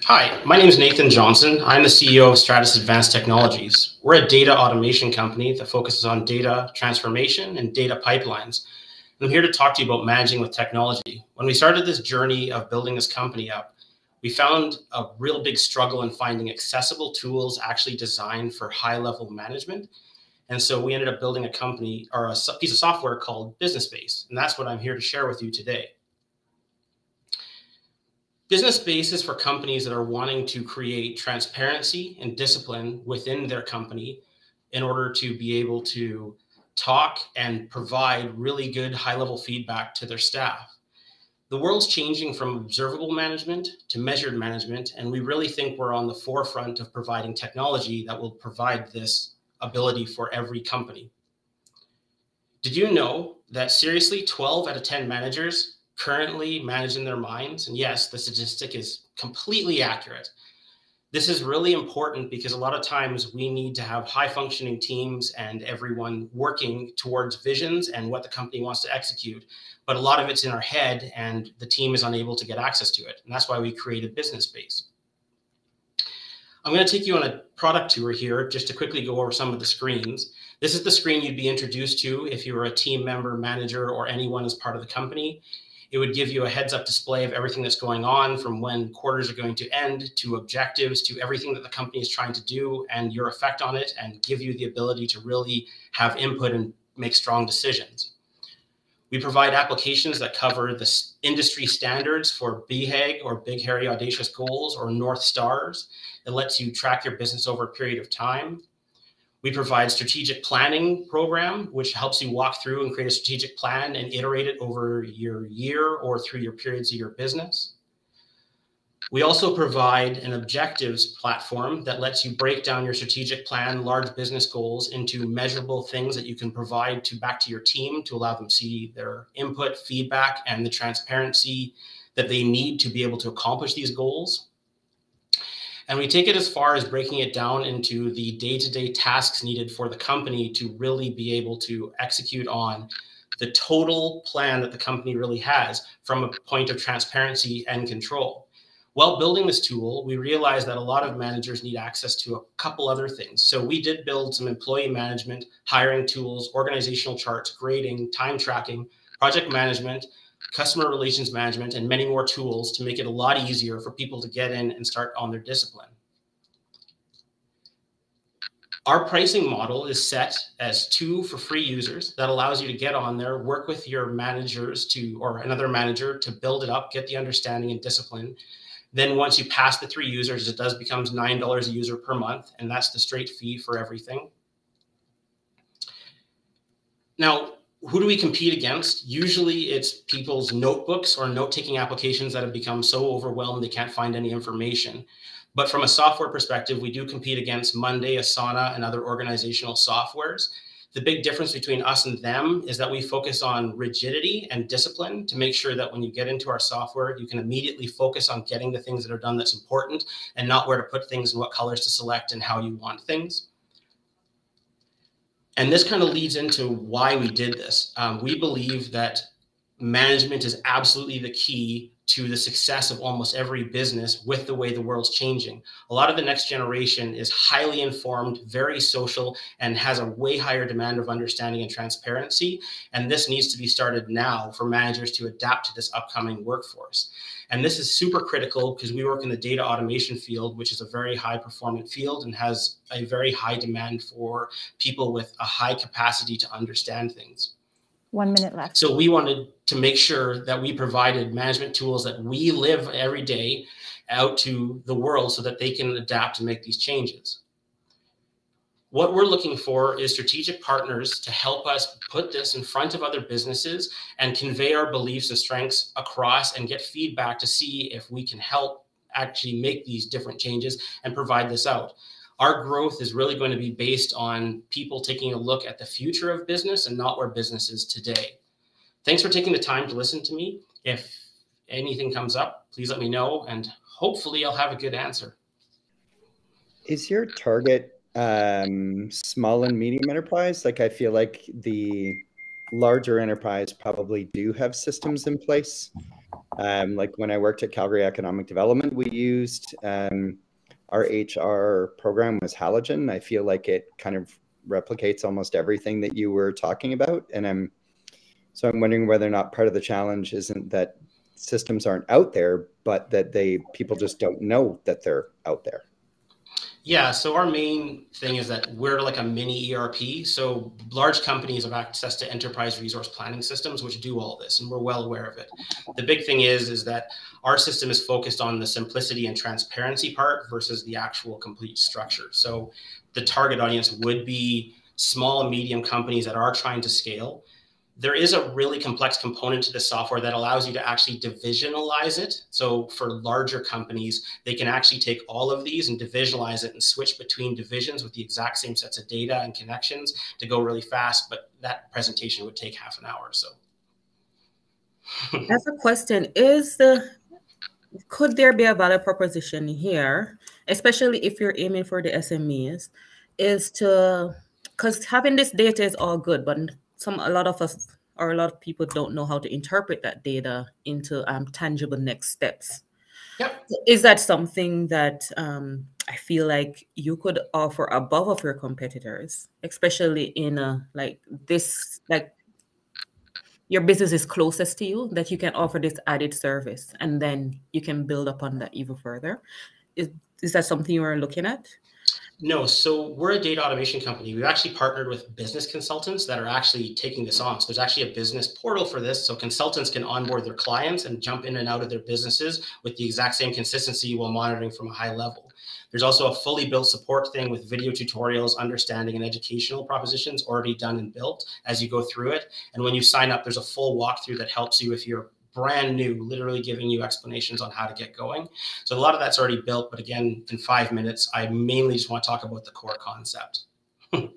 Hi, my name is Nathan Johnson. I'm the CEO of Stratus Advanced Technologies. We're a data automation company that focuses on data transformation and data pipelines. And I'm here to talk to you about managing with technology. When we started this journey of building this company up, we found a real big struggle in finding accessible tools actually designed for high-level management. And so we ended up building a company or a piece of software called Business Base. And that's what I'm here to share with you today. Business Base is for companies that are wanting to create transparency and discipline within their company in order to be able to talk and provide really good high-level feedback to their staff. The world's changing from observable management to measured management, and we really think we're on the forefront of providing technology that will provide this ability for every company. Did you know that seriously 12 out of 10 managers currently manage in their minds? And yes, the statistic is completely accurate. This is really important because a lot of times we need to have high functioning teams and everyone working towards visions and what the company wants to execute. But a lot of it's in our head and the team is unable to get access to it. And that's why we created Business Base. I'm going to take you on a product tour here just to quickly go over some of the screens. This is the screen you'd be introduced to if you were a team member, manager, or anyone as part of the company. It would give you a heads up display of everything that's going on, from when quarters are going to end to objectives to everything that the company is trying to do and your effect on it, and give you the ability to really have input and make strong decisions. We provide applications that cover the industry standards for BHAG, or Big Hairy Audacious Goals, or North Stars. It lets you track your business over a period of time. We provide strategic planning program, which helps you walk through and create a strategic plan and iterate it over your year or through your periods of your business. We also provide an objectives platform that lets you break down your strategic plan, large business goals, into measurable things that you can provide back to your team to allow them to see their input, feedback, and the transparency that they need to be able to accomplish these goals. And we take it as far as breaking it down into the day-to-day tasks needed for the company to really be able to execute on the total plan that the company really has from a point of transparency and control. While building this tool, we realized that a lot of managers need access to a couple other things. So we did build some employee management, hiring tools, organizational charts, grading, time tracking, project management, customer relations management, and many more tools to make it a lot easier for people to get in and start on their discipline. Our pricing model is set as 2 for free users. That allows you to get on there, work with your managers or another manager to build it up, get the understanding and discipline. Then once you pass the 3 users, it does becomes $9 a user per month, and that's the straight fee for everything. Now, who do we compete against? Usually it's people's notebooks or note-taking applications that have become so overwhelmed they can't find any information. But from a software perspective, we do compete against Monday, Asana, and other organizational softwares. The big difference between us and them is that we focus on rigidity and discipline to make sure that when you get into our software, you can immediately focus on getting the things that are done that's important and not where to put things and what colors to select and how you want things. And this kind of leads into why we did this. We believe that management is absolutely the key to the success of almost every business with the way the world's changing. A lot of the next generation is highly informed, very social, and has a way higher demand of understanding and transparency. And this needs to be started now for managers to adapt to this upcoming workforce. And this is super critical because we work in the data automation field, which is a very high performant field and has a very high demand for people with a high capacity to understand things. 1 minute left. So we wanted to make sure that we provided management tools that we live every day out to the world so that they can adapt and make these changes. What we're looking for is strategic partners to help us put this in front of other businesses and convey our beliefs and strengths across and get feedback to see if we can help actually make these different changes and provide this out. Our growth is really going to be based on people taking a look at the future of business and not where business is today. Thanks for taking the time to listen to me. If anything comes up, please let me know, and hopefully I'll have a good answer. Is your target small and medium enterprise? Like, I feel like the larger enterprise probably do have systems in place. Like when I worked at Calgary Economic Development, we used our HR program was Halogen. I feel like it kind of replicates almost everything that you were talking about. And I'm wondering whether or not part of the challenge isn't that systems aren't out there, but that people just don't know that they're out there. Yeah, so our main thing is that we're like a mini ERP. So large companies have access to enterprise resource planning systems, which do all this, and we're well aware of it. The big thing is that our system is focused on the simplicity and transparency part versus the actual complete structure. So the target audience would be small and medium companies that are trying to scale. There is a really complex component to the software that allows you to actually divisionalize it. So for larger companies, they can actually take all of these and divisionalize it and switch between divisions with the exact same sets of data and connections to go really fast. But that presentation would take half an hour or so. As a question, could there be a value proposition here, especially if you're aiming for the SMEs, because having this data is all good, but a lot of people don't know how to interpret that data into tangible next steps. Yep. Is that something that I feel like you could offer above of your competitors, especially in your business is closest to you, that you can offer this added service and then you can build upon that even further? Is that something you are looking at? No, so we're a data automation company. We've actually partnered with business consultants that are actually taking this on. So there's actually a business portal for this. So consultants can onboard their clients and jump in and out of their businesses with the exact same consistency while monitoring from a high level. There's also a fully built support thing with video tutorials, understanding and educational propositions already done and built as you go through it. And when you sign up, there's a full walkthrough that helps you if you're brand new, literally giving you explanations on how to get going. So a lot of that's already built, but again, in 5 minutes, I mainly just want to talk about the core concept. One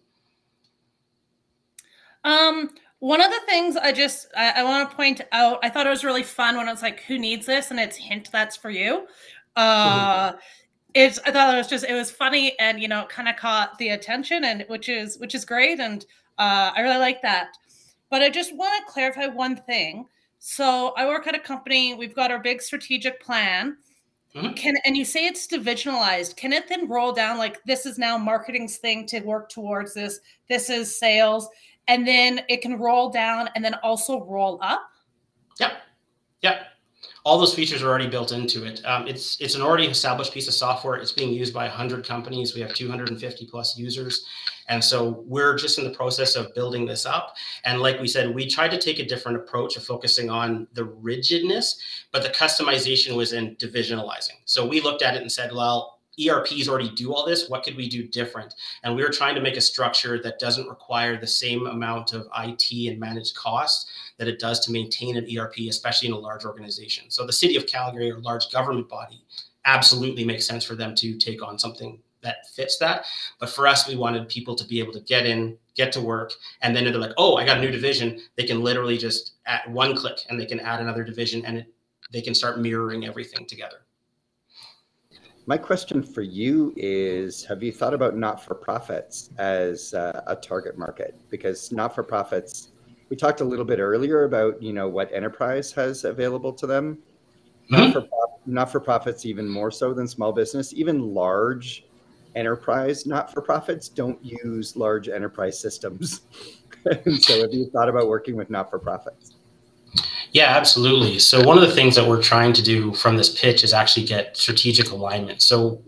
of the things I want to point out, I thought it was really fun when it's like, who needs this? And it's hint that's for you. I thought it was funny and, kind of caught the attention, and which is great. And I really like that. But I just want to clarify one thing. So I work at a company, we've got our big strategic plan. And you say it's divisionalized. Can it then roll down like this is now marketing's thing to work towards this? This is sales. And then it can roll down and then also roll up? Yep. All those features are already built into it. It's an already established piece of software. It's being used by 100 companies. We have 250 plus users. And so we're just in the process of building this up. And like we said, we tried to take a different approach of focusing on the rigidness, but the customization was in divisionalizing. So we looked at it and said, well, ERPs already do all this. What could we do different? And we were trying to make a structure that doesn't require the same amount of IT and managed costs that it does to maintain an ERP, especially in a large organization. So the city of Calgary, or large government body, absolutely makes sense for them to take on something that fits that. But for us, we wanted people to be able to get in, get to work, and then they're like, oh, I got a new division. They can literally just at one click and they can add another division, and they can start mirroring everything together. My question for you is, have you thought about not-for-profits as a target market? Because not-for-profits, we talked a little bit earlier about, what enterprise has available to them. Not-for-profits even more so than small business. Even large enterprise not-for-profits don't use large enterprise systems. And so have you thought about working with not-for-profits? Yeah, absolutely. So one of the things that we're trying to do from this pitch is actually get strategic alignment. So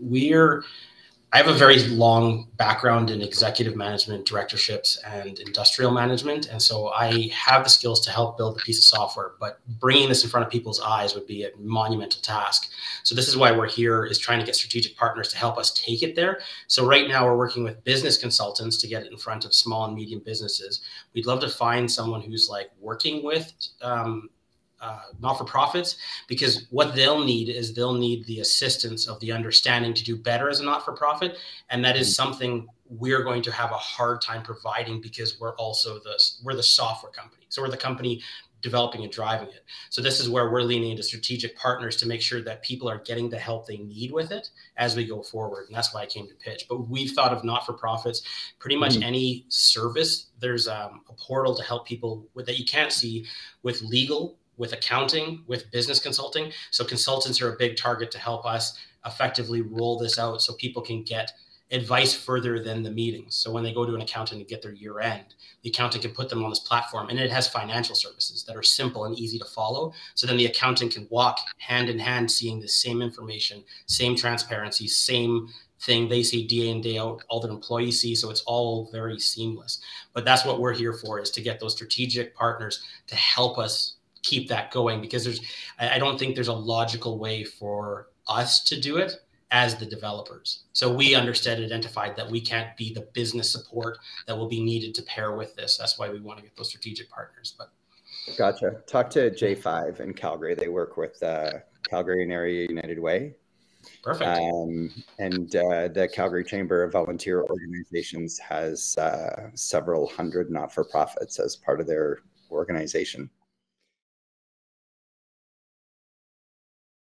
I have a very long background in executive management, directorships, and industrial management. And so I have the skills to help build a piece of software, but bringing this in front of people's eyes would be a monumental task. So this is why we're here, is trying to get strategic partners to help us take it there. So right now we're working with business consultants to get it in front of small and medium businesses. We'd love to find someone who's like working with not-for-profits, because what they'll need is the assistance of the understanding to do better as a not-for-profit. And that is something we're going to have a hard time providing, because we're the software company. So we're the company developing and driving it. So this is where we're leaning into strategic partners to make sure that people are getting the help they need with it as we go forward. And that's why I came to pitch. But we've thought of not-for-profits, pretty much any service. There's a portal to help people that you can't see with legal with accounting, with business consulting. So consultants are a big target to help us effectively roll this out so people can get advice further than the meetings. So when they go to an accountant to get their year end, the accountant can put them on this platform, and it has financial services that are simple and easy to follow. So then the accountant can walk hand in hand, seeing the same information, same transparency, same thing they see day in, day out, all their employees see. So it's all very seamless. But that's what we're here for, is to get those strategic partners to help us keep that going, because I don't think there's a logical way for us to do it as the developers. So we identified that we can't be the business support that will be needed to pair with this. That's why we want to get those strategic partners. But gotcha. Talk to J5 in Calgary. They work with Calgary and Area United Way. Perfect. And the Calgary Chamber of Volunteer Organizations has several hundred not-for-profits as part of their organization.